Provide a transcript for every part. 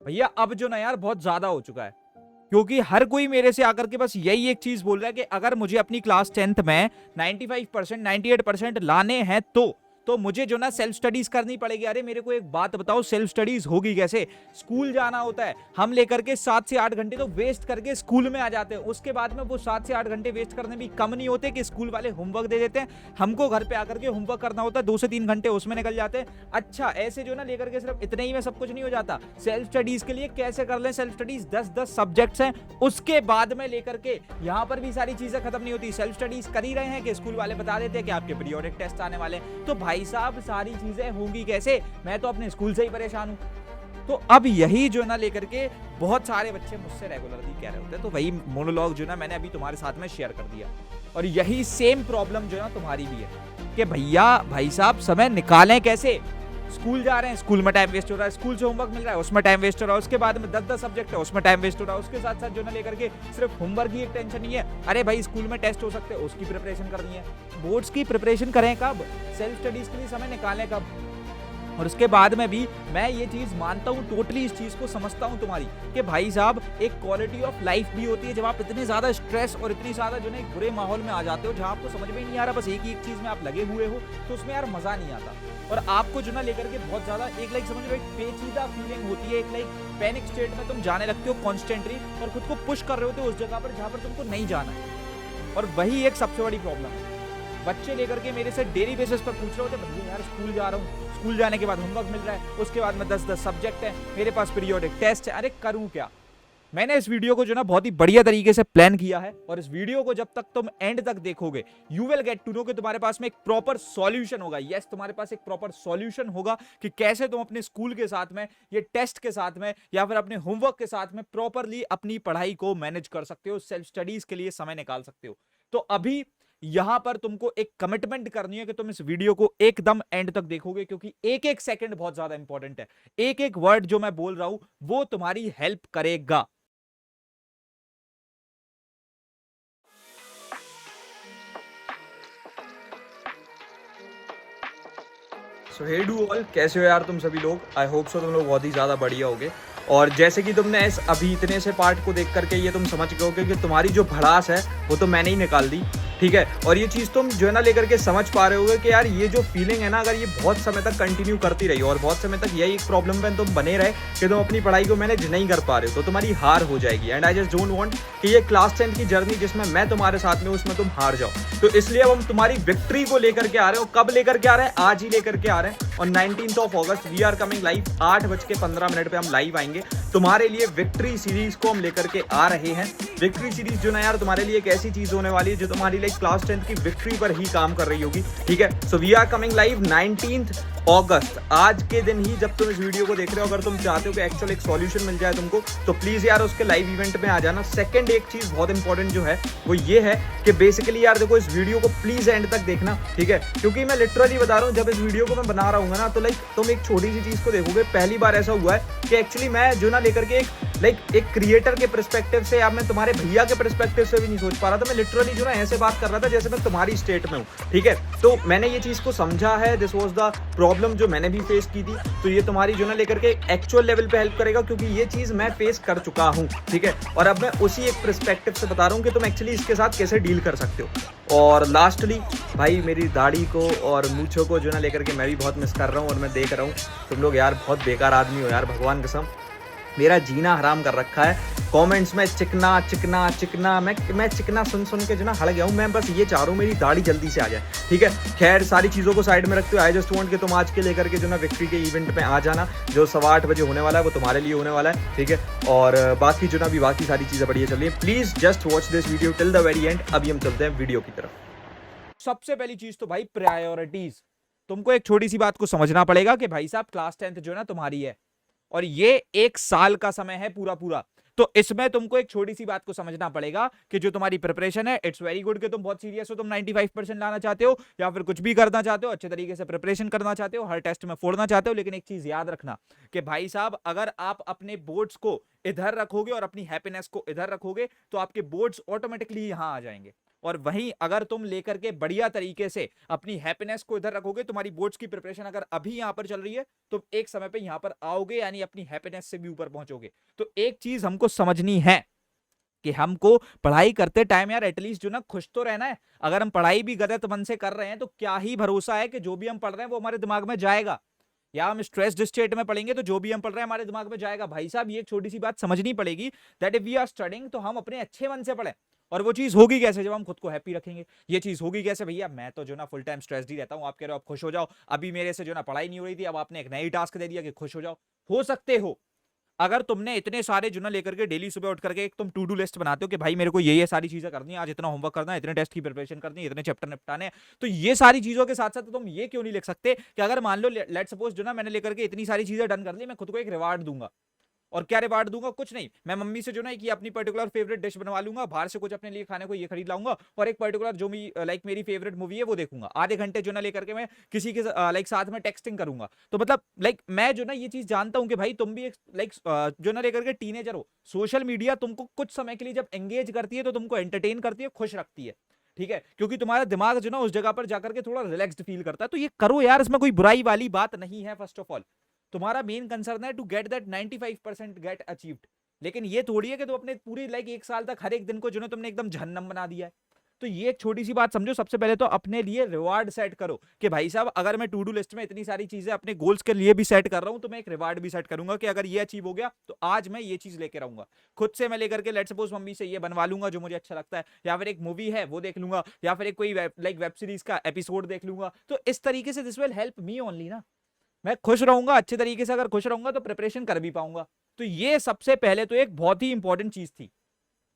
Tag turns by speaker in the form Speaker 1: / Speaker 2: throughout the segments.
Speaker 1: भैया अब जो ना यार बहुत ज्यादा हो चुका है, क्योंकि हर कोई मेरे से आकर के बस यही एक चीज बोल रहा है कि अगर मुझे अपनी क्लास 10th में 95% 98% लाने हैं तो मुझे जो ना सेल्फ स्टडीज करनी पड़ेगी। अरे मेरे को एक बात बताओ, सेल्फ स्टडीज होगी कैसे? स्कूल जाना होता है, हम लेकर के 7 से 8 घंटे तो वेस्ट करके स्कूल में आ जाते हैं। उसके बाद में वो 7 से 8 घंटे वेस्ट करने भी कम नहीं होते कि स्कूल वाले होमवर्क दे देते हैं, हमको घर पे आकर के होमवर्क करना होता है, 2 से 3 घंटे उसमें निकल जाते हैं। अच्छा ऐसे जो ना लेकर के सिर्फ इतने ही में सब कुछ नहीं हो जाता। सेल्फ स्टडीज के लिए कैसे कर लें सेल्फ स्टडीज, 10-10 सब्जेक्ट्स हैं, उसके बाद में लेकर के यहाँ पर भी सारी चीजें खत्म नहीं होती। सेल्फ स्टडीज कर ही रहे हैं कि स्कूल वाले बता देते हैं कि आपके पीरियोडिक टेस्ट आने वाले हैं, तो भाई साहब सारी चीजें होंगी कैसे? मैं तो अपने स्कूल से ही परेशान हूँ। तो अब यही जो ना लेकर के बहुत सारे बच्चे मुझसे रेगुलरली कह रहे होते हैं, तो वही मोनोलॉग जो ना मैंने अभी तुम्हारे साथ में शेयर कर दिया। और यही सेम प्रॉब्लम जो ना तुम्हारी भी है कि भैया भाई साहब समय निकालें कैसे? स्कूल जा रहे हैं, स्कूल में टाइम वेस्ट हो रहा है, स्कूल से होमवर्क मिल रहा है उसमें टाइम वेस्ट हो रहा है, उसके बाद में 10-10 सब्जेक्ट है उसमें टाइम वेस्ट हो रहा है, उसके साथ साथ जो ना लेकर के सिर्फ होमवर्क की एक टेंशन नहीं है। अरे भाई स्कूल में टेस्ट हो सकते हैं, उसकी प्रिपरेशन करनी है, बोर्ड्स की प्रिपरेशन करें कब, सेल्फ स्टडीज के लिए समय निकालें कब? और उसके बाद में भी मैं ये चीज मानता हूँ, टोटली इस चीज को समझता हूँ तुम्हारी, कि भाई साहब एक क्वालिटी ऑफ लाइफ भी होती है जब आप इतने ज्यादा स्ट्रेस और इतनी ज्यादा जो ना एक बुरे माहौल में आ जाते हो जहां आपको समझ में ही नहीं आ रहा, बस एक ही एक चीज में आप लगे हुए हो, तो उसमें यार मजा नहीं आता। और आपको जो ना लेकर के बहुत ज्यादा एक लाइक समझ लो एक पेचीदा फीलिंग होती है, एक लाइक पैनिक स्टेट में तुम जाने लगते हो कॉन्स्टेंटली, और खुद को पुश कर रहे होते हो उस जगह पर जहां पर तुमको नहीं जाना है। और वही एक सबसे बड़ी प्रॉब्लम है। बच्चे लेकर के मेरे से डेली बेसिस पर पूछ रहे होते भैया यार स्कूल जा रहा हूँ, स्कूल जाने के बाद होमवर्क मिल रहा है, उसके बाद में 10-10 सब्जेक्ट है, मेरे पास पीरियोडिक टेस्ट है, अरे करूँ क्या? मैंने इस वीडियो को जो ना बहुत ही बढ़िया तरीके से प्लान किया है, और इस वीडियो को जब तक तुम एंड तक देखोगे you will get to know कि तुम्हारे पास में एक प्रॉपर सॉल्यूशन होगा। यस, तुम्हारे पास एक प्रॉपर सॉल्यूशन होगा कि कैसे तुम अपने स्कूल के साथ में, ये टेस्ट के साथ में, या फिर अपने होमवर्क के साथ में प्रॉपरली अपनी पढ़ाई को मैनेज कर सकते हो, सेल्फ स्टडीज के लिए समय निकाल सकते हो। तो अभी यहां पर तुमको एक कमिटमेंट करनी है कि तुम इस वीडियो को एकदम एंड तक देखोगे, क्योंकि एक एक सेकंड बहुत ज्यादा इंपॉर्टेंट है। एक एक वर्ड जो मैं बोल रहा हूं वो तुम्हारी हेल्प करेगा। सो हे डू ऑल, कैसे हो यार तुम सभी लोग? आई होप सो तुम लोग बहुत ही ज़्यादा बढ़िया होगे। और जैसे कि तुमने इस अभी इतने से पार्ट को देख करके ये तुम समझ गए होगे कि तुम्हारी जो भड़ास है वो तो मैंने ही निकाल दी, ठीक है। और ये चीज़ तुम जो है ना लेकर के समझ पा रहे होगे कि यार ये जो फीलिंग है ना, अगर ये बहुत समय तक कंटिन्यू करती रही और बहुत समय तक यही एक प्रॉब्लम में तुम बने रहे कि तुम अपनी पढ़ाई को मैनेज नहीं कर पा रहे हो, तो तुम्हारी हार हो जाएगी। And I just don't want कि ये क्लास 10 की जर्नी जिसमें मैं तुम्हारे साथ में उसमें तुम हार जाओ। तो इसलिए अब हम तुम्हारी विक्ट्री को लेकर के आ रहे हो। कब लेकर के आ रहे हैं? आज ही लेकर के आ रहे हैं। और 19 अगस्त वी आर कमिंग लाइव, 8:15 पे हम लाइव आएंगे तुम्हारे लिए। विक्ट्री सीरीज को हम लेकर के आ रहे हैं। विक्ट्री सीरीज जो ना यार तुम्हारे लिए एक ऐसी चीज होने वाली है जो तुम्हारी लाइक क्लास 10 की विक्ट्री पर ही काम कर रही होगी, ठीक है। So we are coming live 19 अगस्त, आज के दिन ही जब तुम इस वीडियो को देख रहे हो। अगर तुम चाहते हो कि एक्चुअल एक सॉल्यूशन मिल जाए तुमको, तो प्लीज यार उसके लाइव इवेंट में आ जाना। सेकंड एक चीज बहुत इंपॉर्टेंट जो है वो ये है कि बेसिकली यार देखो इस वीडियो को प्लीज एंड तक देखना, ठीक है। क्योंकि मैं लिटरली बता रहा हूँ, जब इस वीडियो को मैं बना रहा हूँ ना, तो लाइक तुम एक छोटी सी चीज को देखोगे। पहली बार ऐसा हुआ है कि एक्चुअली मैं जो ना लेकर के एक क्रिएटर के पर्सपेक्टिव से, या मैं तुम्हारे भैया के पर्सपेक्टिव से भी नहीं सोच पा रहा था। मैं लिटरली जो ना ऐसे बात कर रहा था जैसे मैं तुम्हारी स्टेट में हूँ, ठीक है। तो मैंने ये चीज को समझा है, दिस वाज द प्रॉब्लम जो मैंने भी फेस की थी। तो ये तुम्हारी जो ना लेकर के एक्चुअल लेवल पे हेल्प करेगा, क्योंकि ये चीज मैं फेस कर चुका हूँ, ठीक है। और अब मैं उसी एक पर्सपेक्टिव से बता रहा हूँ कि तुम एक्चुअली इसके साथ कैसे डील कर सकते हो। और लास्टली भाई, मेरी दाढ़ी को और मूछों को जो ना लेकर के मैं भी बहुत मिस कर रहा हूँ। और मैं देख रहा हूँ तुम लोग यार बहुत बेकार आदमी हो यार, भगवान कसम मेरा जीना हराम कर रखा है। कमेंट्स में चिकना चिकना चिकना, मैं चिकना सुन सुन के जो ना हड़ गया हूँ। मैं बस ये चाह रहा हूँ मेरी दाढ़ी जल्दी से आ जाए, ठीक है। खैर सारी चीज़ों को साइड में रखते हुए आई जस्ट वांट कि तुम आज के लेकर के जो ना विक्ट्री के इवेंट में आ जाना, जो 8:15 बजे होने वाला है, वो तुम्हारे लिए होने वाला है, ठीक है। और बाकी जो ना भी बाकी सारी चीज़ें बढ़िया चल रही है। Please just watch this video till the very and. अभी हम चलते हैं वीडियो की तरफ। सबसे पहली चीज़ तो भाई प्रायोरिटीज। तुमको एक छोटी सी बात को समझना पड़ेगा कि भाई साहब क्लास 10th जो है ना तुम्हारी है, और ये 1 साल का समय है पूरा पूरा। तो इसमें तुमको एक छोटी सी बात को समझना पड़ेगा कि जो तुम्हारी प्रिपरेशन है, इट्स वेरी गुड कि तुम बहुत सीरियस हो, तुम 95% लाना चाहते हो, या फिर कुछ भी करना चाहते हो, अच्छे तरीके से प्रिपरेशन करना चाहते हो, हर टेस्ट में फोड़ना चाहते हो। लेकिन एक चीज याद रखना कि भाई साहब अगर आप अपने बोर्ड्स को इधर रखोगे और अपनी हैप्पीनेस को इधर रखोगे, तो आपके बोर्ड्स ऑटोमेटिकली यहां आ जाएंगे। और वहीं अगर तुम लेकर के बढ़िया तरीके से अपनी हैप्पीनेस को इधर रखोगे, तुम्हारी बोर्ड्स की प्रिपरेशन अगर अभी यहां पर चल रही है तो एक समय पे यहां पर आओगे, यानी अपनी हैप्पीनेस से भी ऊपर पहुंचोगे। तो एक चीज हमको समझनी है कि हमको पढ़ाई करते टाइम यार एटलीस्ट जो ना खुश तो रहना है। अगर हम पढ़ाई भी गलत मन से कर रहे हैं तो क्या ही भरोसा है कि जो भी हम पढ़ रहे हैं वो हमारे दिमाग में जाएगा, या हम स्ट्रेस्ड स्टेट में पढ़ेंगे तो जो भी हम पढ़ रहे हैं हमारे दिमाग में जाएगा। भाई साहब ये एक छोटी सी बात समझनी पड़ेगी that if we are studying तो हम अपने अच्छे मन से पढ़ें। और वो चीज होगी कैसे, जब हम खुद को हैप्पी रखेंगे। ये चीज होगी कैसे भैया, मैं तो जो ना फुल टाइम स्ट्रेस्ड ही रहता हूं, आप कह रहे हो आप खुश हो जाओ, अभी मेरे से जो ना पढ़ाई नहीं हो रही थी, अब आपने एक नई टास्क दे दिया कि खुश हो जाओ। हो सकते हो अगर तुमने इतने सारे जुना लेकर के डेली सुबह उठ करके एक तुम टू डू लिस्ट बनाते हो कि भाई मेरे को ये सारी चीजें करनी है, आज इतना होमवर्क करना है, इतने टेस्ट की प्रिपरेशन करनी है, इतने चैप्टर निपटाने हैं, तो ये सारी चीजों के साथ साथ तुम ये क्यों नहीं लिख सकते कि अगर मान लो लेट सपोज जो ना मैंने लेकर के इतनी सारी चीजें डन कर ली, मैं खुद को एक रिवार्ड दूंगा। और क्या रिवार्ड दूंगा, कुछ नहीं, मैं मम्मी से जो ना कि अपनी पर्टिकुलर फेवरेट डिश बनवा लूंगा, बाहर से कुछ अपने लिए खाने को ये खरीद लाऊंगा, और एक पर्टिकुलर जो भी लाइक मेरी फेवरेट मूवी है वो देखूंगा। आधे घंटे जो ना लेकर के मैं किसी के लाइक साथ में टेक्सटिंग करूंगा। तो मतलब लाइक मैं जो ना ये चीज जानता हूं कि भाई तुम भी एक लाइक जो ना लेकर के टीनेजर हो, सोशल मीडिया तुमको कुछ समय के लिए जब एंगेज करती है तो तुमको एंटरटेन करती है, खुश रखती है, ठीक है, क्योंकि तुम्हारा दिमाग जो ना उस जगह पर जाकर के थोड़ा रिलैक्स्ड फील करता है। तो ये करो यार, इसमें कोई बुराई वाली बात नहीं है। फर्स्ट ऑफ ऑल तुम्हारा मेन कंसर्न है to get that 95% get achieved, लेकिन ये थोड़ी है कि तुम अपने पूरी लाइक एक साल तक हर एक दिन को जो ना तुमने एकदम जहन्नम बना दिया है। तो ये एक छोटी सी बात समझो, सबसे पहले तो अपने लिए रिवार्ड सेट करो कि भाई साहब अगर मैं टू डू लिस्ट में इतनी सारी चीजें अपने गोल्स के लिए भी सेट कर रहा हूं तो मैं एक रिवार्ड भी सेट करूंगा कि अगर ये अचीव हो गया तो आज मैं ये चीज लेकर आऊंगा। खुद से मैं लेकर के लेट सपोज मम्मी से ये बनवा लूंगा जो मुझे अच्छा लगता है, या फिर एक मूवी है वो देख लूंगा, या फिर एक कोई लाइक वेब सीरीज का एपिसोड देख लूंगा। तो इस तरीके से this will help me only ना, मैं खुश रहूंगा अच्छे तरीके से, अगर खुश रहूंगा तो प्रिपरेशन कर भी पाऊंगा। तो ये सबसे पहले तो एक बहुत ही इंपॉर्टेंट चीज थी।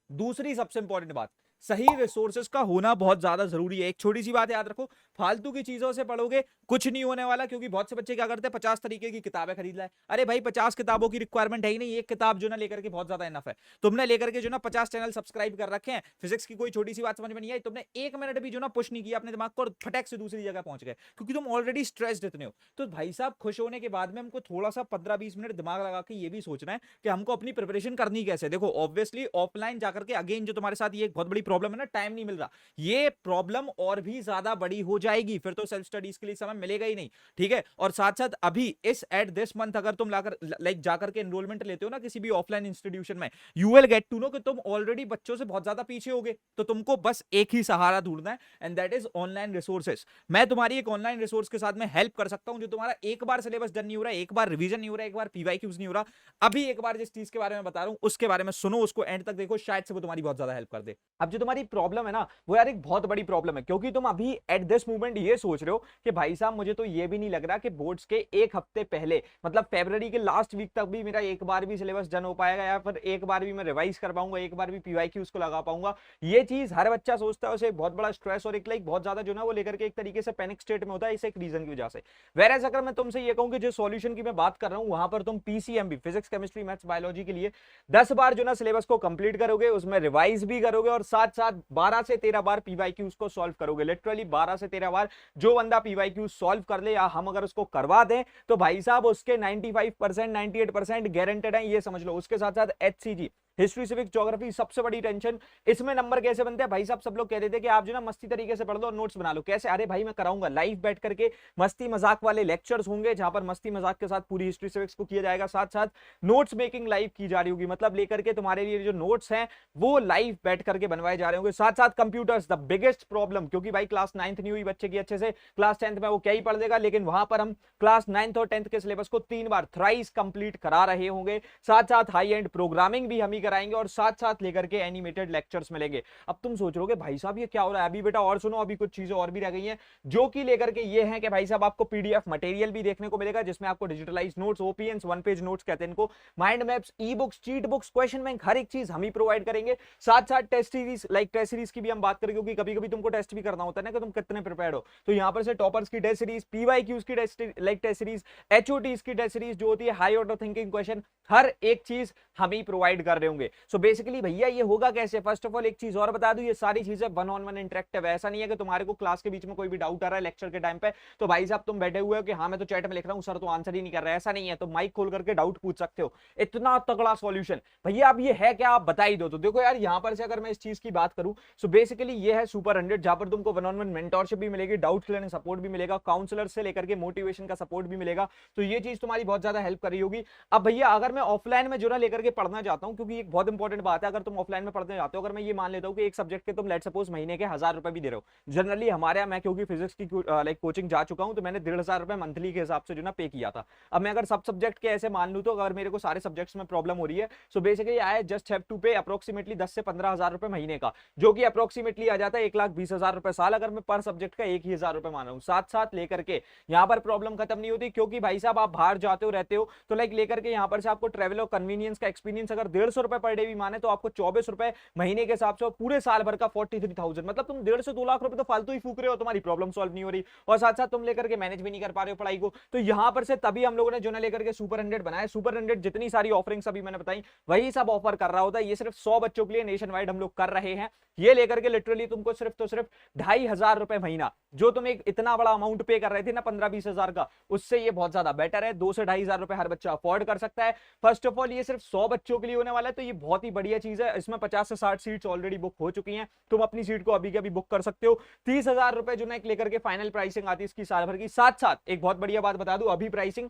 Speaker 1: दूसरी सबसे इंपॉर्टेंट बात, सही रिसोर्सेज का होना बहुत ज्यादा जरूरी है। एक छोटी सी बात याद रखो, फालतू की चीजों से पढ़ोगे कुछ नहीं होने वाला, क्योंकि बहुत से बच्चे क्या करते हैं 50 तरीके की किताबें खरीद लाए। अरे भाई 50 किताबों की रिक्वायरमेंट है ही नहीं, एक किताब जो ना लेकर के बहुत ज्यादा इनफ है। तुमने लेकर के जो ना 50 चैनल सब्सक्राइब कर रखे हैं, फिजिक्स की कोई छोटी सी बात समझ में नहीं आई, तुमने 1 मिनट भी जो ना पुश नहीं किया अपने दिमाग को और फटक से दूसरी जगह पहुंच गए, क्योंकि तुम ऑलरेडी स्ट्रेस्ड इतने हो। तो भाई साहब खुश होने के बाद में हमको थोड़ा सा 15-20 मिनट दिमाग लगा के ये भी सोचना है कि हमको अपनी प्रिपरेशन करनी कैसे। देखो ऑब्वियसली ऑफलाइन जाकर के अगेन जो तुम्हारे साथ ये एक बहुत बड़ी प्रॉब्लम है ना, टाइम नहीं मिल रहा, ये प्रॉब्लम और भी ज्यादा बड़ी हो जाएगी, फिर तो सेल्फ स्टडीज के लिए समय मिलेगा ही नहीं, ठीक है। और साथ साथ अभी इस एट दिस मंथ अगर तुम लाकर लाइक जाकर के एनरोलमेंट लेते हो ना किसी भी ऑफलाइन इंस्टीट्यूशन में, you will get to know कि तुम ऑलरेडी बच्चों से बहुत ज्यादा पीछे होगे। तो तुमको बस एक ही सहारा ढूंढना है, and that is online resources. मैं तुम्हारी एक ऑनलाइन रिसोर्स के साथ में हेल्प कर सकता हूं, जो तुम्हारा एक बार सिलेबस डन नहीं हो रहा है, एक बार रिवीजन नहीं हो रहा है, एक बार पीवाईक्यूज नहीं हो रहा, अभी एक बार जिस चीज के बारे में बता रहा हूं उसके बारे में सुनो, उसको एंड तक देखो, शायद से वो तुम्हारी बहुत ज्यादा हेल्प कर दे। अब जो तुम्हारी प्रॉब्लम है ना वो यार एक बहुत बड़ी प्रॉब्लम है, क्योंकि तुम अभी एट दिस मोमेंट ये सोच रहे हो कि भाई साहब मुझे तो ये भी नहीं लग रहा कि बोर्ड्स के एक हफ्ते पहले मतलब फरवरी के लास्ट वीक तक भी मेरा एक बार भी सिलेबस डन हो पाएगा, या फिर एक बार भी मैं रिवाइज कर पाऊंगा, एक बार भी पीवाईक्यूज को लगा पाऊंगा। ये चीज हर बच्चा सोचता है, उसे एक बहुत बड़ा स्ट्रेस और एक लाइक बहुत ज्यादा जो ना वो लेकर के एक तरीके से पैनिक स्टेट में होता है, इस एक रीजन की वजह से। वेरएज अगर मैं तुमसे ये कहूं कि जो सॉल्यूशन की मैं बात कर रहा हूं वहां पर तुम PCMB physics chemistry maths biology के लिए 10 बार जो ना सिलेबस को कंप्लीट करोगे, उसमें रिवाइज भी करोगे, और साथ साथ 12 से 13 बार पीवाईक्यूज को सॉल्व करोगे। लिटरली 12 से 13 बार जो बंदा पीवाईक्यूज सॉल्व कर ले, या हम अगर उसको करवा दें तो भाई साहब उसके 95% 98% गारंटेड है, ये समझ लो। उसके साथ साथ एचसीजी हिस्ट्री सिविक ज्योग्राफी सबसे बड़ी टेंशन, इसमें नंबर कैसे बनते हैं भाई साहब, सब लोग कह देते हैं कि आप जो ना मस्ती तरीके से पढ़ लो और नोट्स बना लो। कैसे? अरे भाई मैं कराऊंगा, लाइव बैठ करके मस्ती मजाक वाले लेक्चर्स होंगे जहां पर मस्ती मजाक के साथ पूरी हिस्ट्री सिविक्स को किया जाएगा, साथ साथ नोट्स मेकिंग लाइव की जा रही होगी, मतलब लेकर के तुम्हारे लिए जो नोट्स हैं वो लाइव बैठ करके बनवाए जा रहे होंगे। साथ साथ कंप्यूटर्स द बिगेस्ट प्रॉब्लम, क्योंकि भाई क्लास 9th नहीं हुई बच्चे की अच्छे से, क्लास 10th में वो क्या ही पढ़ देगा, लेकिन वहां पर हम क्लास 9th और 10th के सिलेबस को 3 बार थ्राइस कंप्लीट करा रहे होंगे। साथ साथ हाई एंड प्रोग्रामिंग भी हम ही कराएंगे, और साथ साथ लेकर के एनिमेटेड लेक्चर्स मिलेंगे। अब तुम सोच रहे हो भाई साहब ये क्या हो रहा है, अभी बेटा और सुनो, अभी कुछ चीजें और भी रह गई हैं जो कि लेकर के ये हैं कि भाई साहब आपको पीडीएफ मटेरियल भी देखने को मिलेगा, जिसमें आपको डिजिटलाइज्ड नोट्स, ओपीएन्स, वन पेज नोट्स कहते हैं इनको, mind maps, e books, cheat books, question bank, हर एक चीज हम ही प्रोवाइड करेंगे। साथ साथ test series, like test series की भी हम बात करेंगे, क्योंकि कभी कभी तुमको टेस्ट भी करना होता है ना कि तुम कितने प्रिपेयर्ड हो। तो यहां पर से टॉपर्स की टेस्ट सीरीज, पीवाईक्यूज की टेस्ट लाइक टेस्ट सीरीज, एचओटीज की टेस्ट सीरीज जो होती है हाई ऑर्डर थिंकिंग क्वेश्चन, हर एक चीज हम ही प्रोवाइड कर रहे होंगे। सो बेसिकली भैया ये होगा कैसे, फर्स्ट ऑफ ऑल एक चीज और बता दूं, ये सारी चीजें वन ऑन वन इंटरेक्टिव है। ऐसा नहीं है कि तुम्हारे को क्लास के बीच में कोई भी डाउट आ रहा है लेक्चर के टाइम पे तो भाई साहब तुम बैठे हुए हो कि हाँ मैं तो चैट में लिख रहा हूँ सर तो आंसर ही नहीं कर रहा है, ऐसा नहीं है। तो माइक खोल करके डाउट पूछ सकते हो, इतना तगड़ा सॉल्यूशन। भैया अब ये है क्या, आप बता ही दो। तो देखो यार यहाँ पर से अगर मैं इस चीज की बात करूं सो बेसिकली ये है सुपर 100, जहां पर तुमको वन ऑन वन मेंटोरशिप भी मिलेगी, डाउट क्लियरिंग सपोर्ट भी मिलेगा, काउंसलर से लेकर के मोटिवेशन का सपोर्ट भी मिलेगा। तो ये चीज तुम्हारी बहुत ज्यादा हेल्प कर रही होगी। अब भैया अगर मैं ऑफलाइन में जो ना लेकर के पढ़ना चाहता हूं, क्योंकि एक बहुत इंपॉर्टेंट बात है, अगर तुम ऑफलाइन में पढ़ने जाते हो, अगर मैं ये मान लेता हूं कि एक सब्जेक्ट के तुम लेट सपोज महीने के 1000 रुपए भी दे रहे हो, जनरली हमारे यहाँ मैं क्योंकि फिजिक्स की लाइक कोचिंग जा चुका हूं तो मैंने 1500 रुपए मंथली के हिसाब से जो ना पे किया था। अब मैं अगर सब सब्जेक्ट के ऐसे मान लूं तो अगर मेरे को सारे सब्जेक्ट्स में प्रॉब्लम हो रही है so basically I just have to pay approximately 10 से 15,000 रुपए महीने का, जो कि अप्रोक्सीमेटली आ जाता है 1,20,000 रुपए साल, अगर मैं पर सब्जेक्ट का 1,000 रुपए मान रहा हूं। साथ साथ लेकर के यहाँ पर प्रॉब्लम खत्म नहीं होती, क्योंकि भाई साहब आप बाहर जाते हो रहते हो तो लाइक लेकर के यहाँ पर से आपको ट्रेवल और कन्वीनियंस का एक्सपीरियंस अगर 150 रुपए पर डे भी माने तो आपको 24 रुपए महीने के हिसाब से, और पूरे साल भर का 43,000, मतलब तुम 1.5 से 2 लाख रुपए तो फालतू ही फूक रहे हो, तुम्हारी प्रॉब्लम सॉल्व नहीं हो रही और साथ साथ तुम लेकर के मैनेज भी नहीं कर पा रहे हो पढ़ाई को। तो यहाँ पर से तभी हम लोगों ने जो ना लेकर के सुपर 100 बनाया। सुपर 100 जितनी सारी ऑफरिंग्स अभी मैंने बताई वही सब ऑफर कर रहा होता है। ये सिर्फ 100 बच्चों के लिए नेशन वाइड हम लोग कर रहे हैं। ये लेकर के लिटरली तुमको सिर्फ तो सिर्फ 2,500 रुपए महीना, जो तुम एक इतना बड़ा अमाउंट पे कर रहे थे ना 15-20 हजार का, उससे ये बहुत ज्यादा बेटर है। 2 से 2,500 रुपए हर बच्चा अफोर्ड कर सकता है। फर्स्ट ऑफ ऑल ये सिर्फ 100 बच्चों के लिए होने वाला है, तो ये बहुत ही बढ़िया चीज है। इसमें 50 से 60 सीट्स ऑलरेडी बुक हो चुकी हैं, तुम अपनी सीट को अभी के अभी बुक कर सकते हो। 30,000 रुपए जो ना एक लेकर के फाइनल प्राइसिंग आती है इसकी साल भर की। साथ साथ एक बहुत बढ़िया बात बता दूं, अभी प्राइसिंग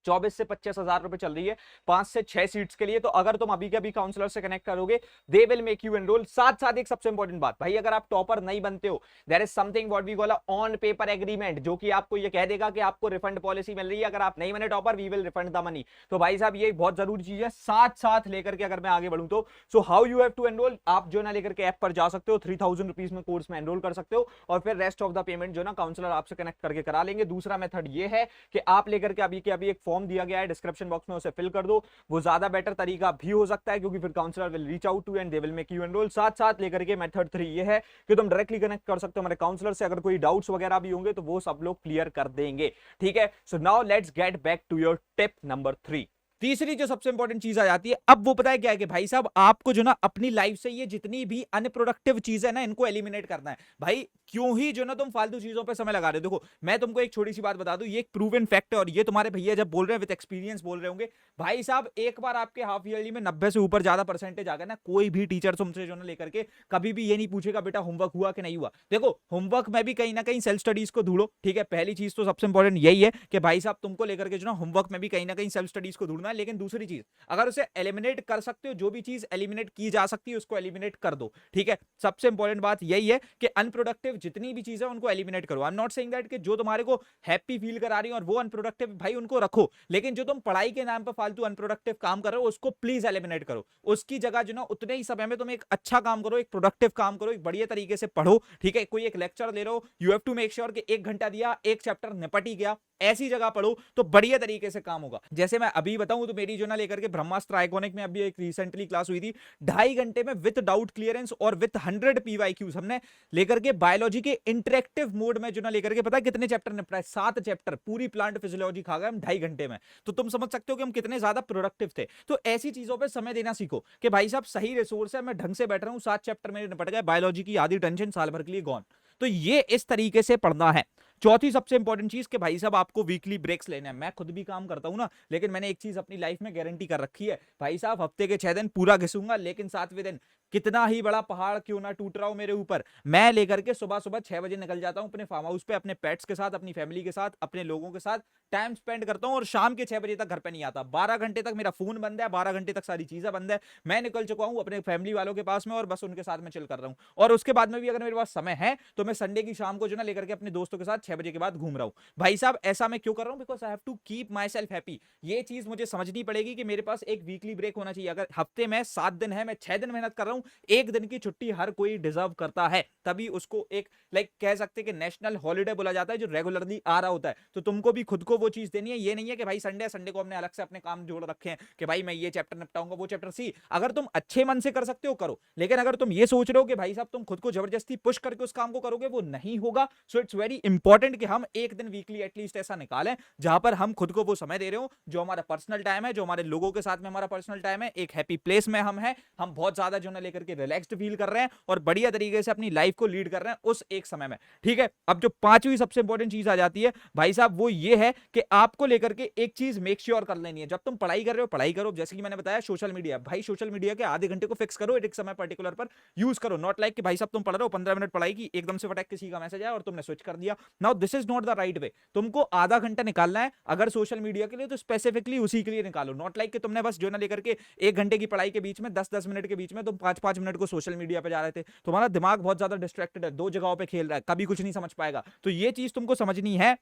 Speaker 1: 24 से 25,000 रुपए चल रही है 5 से 6 सीट्स के लिए। तो अगर तुम अभी के अभी काउंसलर से कनेक्ट करोगे दे विल मेक यू एनरोल। साथ साथ एक सबसे इंपॉर्टेंट बात भाई, अगर आप टॉपर नहीं बनते हो there is something what we call on paper agreement, जो कि आपको ये कह देगा कि आपको रिफंड पॉलिसी मिल रही है, अगर आप नहीं बने topper we will refund the money. तो भाई साहब ये बहुत जरूरी चीज है। साथ साथ लेकर के अगर मैं आगे बढ़ूं तो so how you have to enrol, आप जो ना लेकर के ऐप पर जा सकते हो, 3,000 रुपीज में कोर्स में एनरोल कर सकते हो और फिर रेस्ट ऑफ द पेमेंट जो ना काउंसलर आपसे कनेक्ट करके करा लेंगे। दूसरा मेथड ये है कि आप लेकर के अभी एक फॉर्म दिया गया है डिस्क्रिप्शन बॉक्स में, उसे फिल कर दो। वो ज्यादा बेटर तरीका भी हो सकता है, क्योंकि फिर counsellor will reach out to and they will make you enrol. साथ साथ लेकर के मेथड 3 ये है कि तुम डायरेक्टली कनेक्ट कर सकते हो हमारे काउंसलर से, अगर कोई डाउट्स वगैरह भी होंगे तो वो सब लोग क्लियर कर देंगे। ठीक है, so now let's get back to your tip number 3। तीसरी जो सबसे इंपॉर्टेंट चीज आ जाती है, अब वो पता है क्या है कि भाई साहब आपको जो ना अपनी लाइफ से ये जितनी भी अनप्रोडक्टिव चीज है ना इनको एलिमिनेट करना है। भाई क्यों ही जो ना तुम फालतू चीजों पे समय लगा रहे हो। देखो मैं तुमको एक छोटी सी बात बता दूं, ये एक प्रूवन फैक्ट है और ये तुम्हारे भैया जब बोल रहे हैं विद एक्सपीरियंस बोल रहे होंगे। भाई साहब एक बार आपके हाफ ईयरली में 90 से ऊपर ज्यादा परसेंटेज आ गए ना, कोई भी टीचर तुमसे जो ना लेकर के कभी भी ये नहीं पूछेगा बेटा होमवर्क हुआ कि नहीं हुआ। देखो होमवर्क में भी कहीं ना कहीं सेल्फ स्टडीज को ढूंढो। ठीक है, पहली चीज तो सबसे इंपॉर्टेंट यही है कि भाई साहब तुमको लेकर के जो ना होमवर्क में भी कहीं ना कहीं सेल्फ स्टडीज को ढूंढना है। लेकिन दूसरी चीज, अगर उसे एलिमिनेट कर सकते हो, जो भी चीज एलिमिनेट की जा सकती है उसको एलिमिनेट कर दो। ठीक है, सबसे इंपॉर्टेंट बात यही है कि अनप्रोडक्टिव जितनी भी चीज है उनको एलिमिनेट करो। I am not saying that कि जो तुम्हारे को हैप्पी फील करा रही है और वो अनप्रोडक्टिव भाई उनको रखो, लेकिन जो तुम पढ़ाई के नाम पर फालतू अनप्रोडक्टिव काम कर रहे हो उसको प्लीज एलिमिनेट करो। उसकी जगह जो ना उतने ही समय में तुम एक अच्छा काम करो, एक प्रोडक्टिव काम करो, एक बढ़िया तरीके से पढ़ो। ठीक है, कोई एक लेक्चर ले रहे हो, you have to make sure कि 1 घंटा दिया, एक चैप्टर निपट ही गया, ऐसी जगह पढ़ो तो बढ़िया तरीके से काम होगा। जैसे मैं अभी बताऊं तो मेरी जो ना लेकर के ब्रह्मास्त्र आइकॉनिक में अभी एक रिसेंटली क्लास हुई थी, 2.5 घंटे में विद डाउट क्लियरेंस और विद 100 पीवाईक्यूज हमने लेकर के बायोलॉजी के इंटरेक्टिव मोड में जो ना लेकर के, पता है कितने चैप्टर निपटाए? 7 चैप्टर, पूरी प्लांट फिजियोलॉजी खा गए हम 2.5 घंटे में। तो तुम समझ सकते हो कि हम कितने ज्यादा प्रोडक्टिव थे। तो ऐसी चीजों पर समय देना सीखो कि भाई साहब सही रिसोर्स है, मैं ढंग से बैठ रहा हूं, 7 चैप्टर मेरे निपट गए, बायोलॉजी की आधी टेंशन साल भर के लिए गॉन। तो ये इस तरीके से पढ़ना है। चौथी सबसे इंपॉर्टेंट चीज कि भाई साहब आपको वीकली ब्रेक्स लेने हैं। मैं खुद भी काम करता हूं ना, लेकिन मैंने एक चीज अपनी लाइफ में गारंटी कर रखी है, भाई साहब हफ्ते के 6 दिन पूरा घिसूंगा, लेकिन 7वें दिन कितना ही बड़ा पहाड़ क्यों ना टूट रहा हो मेरे ऊपर, मैं लेकर के सुबह सुबह 6 बजे निकल जाता हूं अपने फार्म हाउस पे, अपने पेट्स के साथ, अपनी फैमिली के साथ, अपने लोगों के साथ टाइम स्पेंड करता हूं और शाम के 6 बजे तक घर पे नहीं आता। 12 घंटे तक मेरा फोन बंद है, 12 घंटे तक सारी चीजें बंद है, मैं निकल चुका हूं अपने फैमिली वालों के पास में और बस उनके साथ में चिल कर रहा हूं। और उसके बाद में भी अगर मेरे पास समय है तो मैं संडे की शाम को जो ना लेकर के अपने दोस्तों के साथ 6 बजे के बाद घूम रहा हूं। भाई साहब ऐसा मैं क्यों कर रहा हूं? Because I have to keep myself happy. ये चीज मुझे समझनी पड़ेगी कि मेरे पास एक वीकली ब्रेक होना चाहिए। अगर हफ्ते में 7 दिन है, मैं 6 दिन मेहनत कर रहा हूं, 1 दिन की छुट्टी हर कोई डिजर्व करता है, तभी उसको एक लाइक कह सकते कि नेशनल हॉलिडे बोला जाता है जो रेगुलरली आ रहा होता है। तो तुमको भी खुद को वो चीज देनी है। ये नहीं है कि भाई संडे को हमने अलग से अपने काम जोड़ रखे हैं कि भाई मैं ये चैप्टर निपटाऊंगा, वो चैप्टर सी। अगर तुम अच्छे मन से कर सकते हो करो, लेकिन अगर तुम ये सोच रहे हो कि भाई साहब तुम खुद को जबरदस्ती पुश करके उस काम को करोगे, वो नहीं होगा। So it's very important
Speaker 2: important कि हम एक दिन वीकली एटलीस्ट ऐसा निकालें जहां पर हम खुद को वो समय दे रहे हो जो हमारा पर्सनल टाइम है, जो हमारे लोगों के साथ में हमारा पर्सनल टाइम है, एक हैप्पी प्लेस में हम बहुत ज्यादा जो ना लेकर के रिलैक्स्ड फील कर रहे हैं और बढ़िया तरीके से अपनी लाइफ को लीड कर रहे हैं उस एक समय में। ठीक है, अब जो पांचवी सबसे इंपॉर्टेंट चीज आ जाती है भाई साहब, वो ये है कि आपको लेकर के एक चीज मेक श्योर कर लेनी है। जब तुम पढ़ाई कर रहे हो, पढ़ाई करो, जैसे कि मैंने बताया सोशल मीडिया, भाई सोशल मीडिया के आधे घंटे को फिक्स करो, एक समय पर्टिकुलर पर यूज करो। नॉट लाइक कि भाई साहब तुम पढ़ रहे हो 15 मिनट पढ़ाई की, एकदम से फटाक किसी का मैसेज आया और तुमने स्विच कर दिया। Now this is not the right way. तुमको आधा घंटा निकालना है अगर सोशल मीडिया के लिए तो स्पेसिफिकली उसी के लिए निकालो। नॉट लाइक कि तुमने बस जो ना लेकर के एक घंटे की पढ़ाई के बीच में 10-10 मिनट के बीच में तुम 5-5 मिनट को सोशल मीडिया पे जा रहे थे। तुम्हारा दिमाग बहुत ज्यादा डिस्ट्रैक्टेड है, दो जगहों पे खेल रहा है, कभी कुछ नहीं समझ पाएगा। तो ये चीज तुमको समझनी है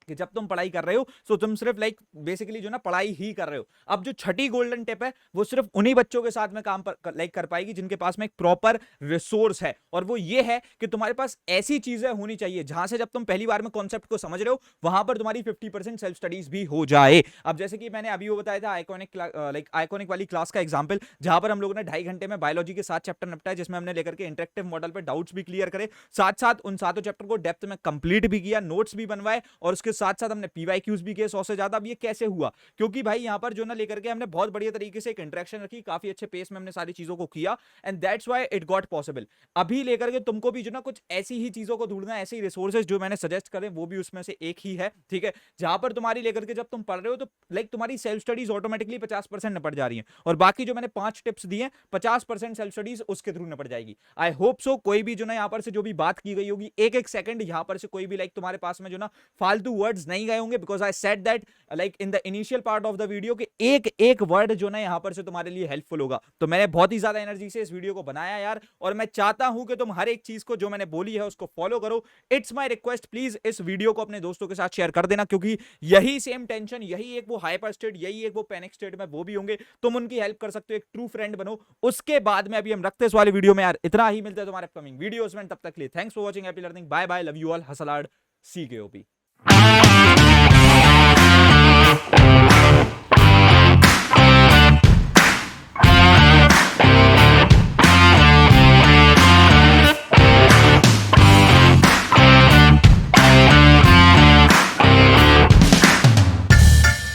Speaker 2: कि जब तुम पढ़ाई कर रहे हो तो तुम सिर्फ लाइक बेसिकली जो ना पढ़ाई ही कर रहे हो। अब जो छठी गोल्डन टिप है वो सिर्फ उन्हीं बच्चों के साथ में काम कर पाएगी जिनके पास में एक प्रॉपर रिसोर्स है, और वो ये है कि तुम्हारे पास ऐसी चीजें होनी चाहिए जहां से जब तुम पहली बार में कॉन्सेप्ट को समझ रहे हो वहां पर तुम्हारी 50% सेल्फ स्टडीज भी हो जाए। अब जैसे कि मैंने अभी वो बताया था आइकॉनिक वाली क्लास का एग्जाम्पल, जहां पर हम लोगों ने 2.5 घंटे में बायोलॉजी के 7 चैप्टर निपटाए, जिसमें हमने लेकर के इंटरेक्टिव मॉडल पर डाउट्स भी क्लियर करे, साथ साथ उन 7 चैप्टर को डेप्थ में कंप्लीट भी किया, नोट्स भी बनवाए, और उसके साथ साथ हमने पीवाईक्यूज भी किए 100 से ज्यादा। अब ये कैसे हुआ? क्योंकि भाई यहां पर जो ना लेकर के हमने बहुत बढ़िया तरीके से एक इंटरेक्शन रखी, काफी अच्छे पेस में हमने सारी चीजों को किया, and that's why it got possible. अभी लेकर के तुमको भी जो ना कुछ ऐसी ही चीजों को ढूंढना है, ऐसे ही रिसोर्सेज जो मैंने सजेस्ट करे वो भी उसमें से एक ही है। ठीक है, जहां पर तुम्हारी लेकर के जब तुम पढ़ रहे हो तो लाइक तुम्हारी सेल्फ स्टडीज ऑटोमेटिकली 50% निपट जा रही है, और बाकी जो मैंने 5 टिप्स दिए 50% सेल्फ स्टडीज उसके थ्रू निपट जाएगी। आई होप सो कोई भी जो ना यहाँ पर से जो भी बात की गई होगी, एक एक सेकंड यहाँ पर से कोई भी लाइक तुम्हारे पास में जो ना फालतू वर्ड्स नहीं गए होंगे, because I said that like in the initial part of the video कि एक एक वर्ड जो ना यहाँ पर से तुम्हारे लिए हेल्पफुल होगा। तो मैंने बहुत ही ज्यादा एनर्जी से इस वीडियो को बनाया यार, और मैं चाहता हूं कि तुम हर एक चीज को जो मैंने बोली है उसको फॉलो करो। इट्स माय रिक्वेस्ट, प्लीज इस वीडियो को अपने दोस्तों के साथ शेयर कर देना, क्योंकि यही सेम टेंशन, यही एक वो हाइपर स्टेट, यही एक वो पैनिक स्टेट में वो भी होंगे। तुम उनकी हेल्प कर सकते हो, एक ट्रू फ्रेंड बनो। उसके बाद में अभी हम रखते हैं इस वाले वीडियो में यार इतना ही। मिलते हैं तुम्हारे अपकमिंग वीडियोस में, तब तक के लिए thanks for watching, happy learning, bye bye, love you all, hustle hard, CKOP।